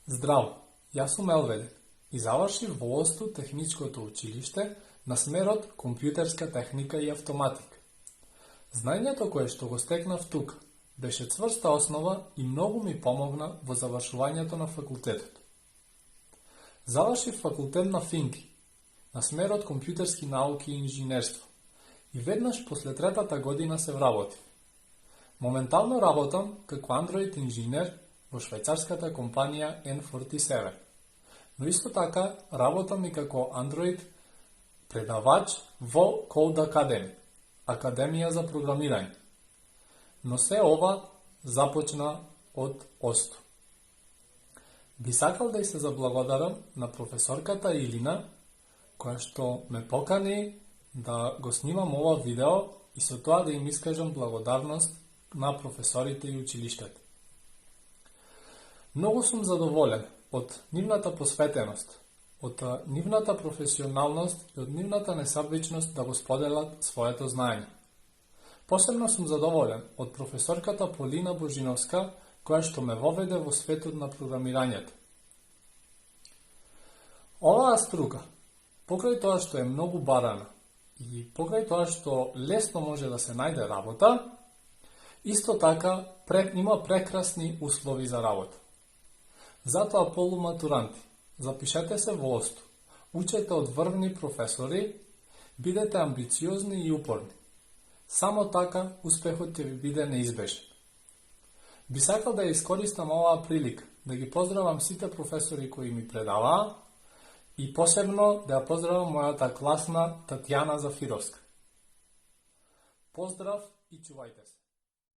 Здраво, јас сум Елведе и завршив во ОСТУ техничкото училиште на смерот компјутерска техника и автоматика. Знаењето кое што го стекнав тука беше цврста основа и многу ми помогна во завршувањето на факултетот. Завршив факултет на Финки, на смерот компјутерски науки и инженерство, и веднаш после третата година се вработив. Моментално работам како Android инженер во швајцарската компанија N47, но исто така работам и како Android предавач во Code Academy, Академија за програмирање. Но се ова започна од ОСТУ. Би сакал да и се заблагодарам на професорката Илина, која што ме покани да го снимам ова видео и со тоа да им искажам благодарност на професорите и училиштето. Многу сум задоволен од нивната посветеност, од нивната професионалност и од нивната несабичност да го споделат своето знаење. Посебно сум задоволен од професорката Полина Божиновска, која што ме воведе во светот на програмирањето. Оваа струка, покрај тоа што е многу барана и покрај тоа што лесно може да се најде работа, исто така има прекрасни услови за работа. Затоа полуматуранти, запишете се во ОСТУ, учете од врвни професори, бидете амбициозни и упорни. Само така успехот ќе ви биде неизбежен. Би сакал да ја искористам оваа прилика, да ги поздравам сите професори кои ми предаваа и посебно да ја поздравам мојата класна Татјана Зафировска. Поздрав и чувајте се!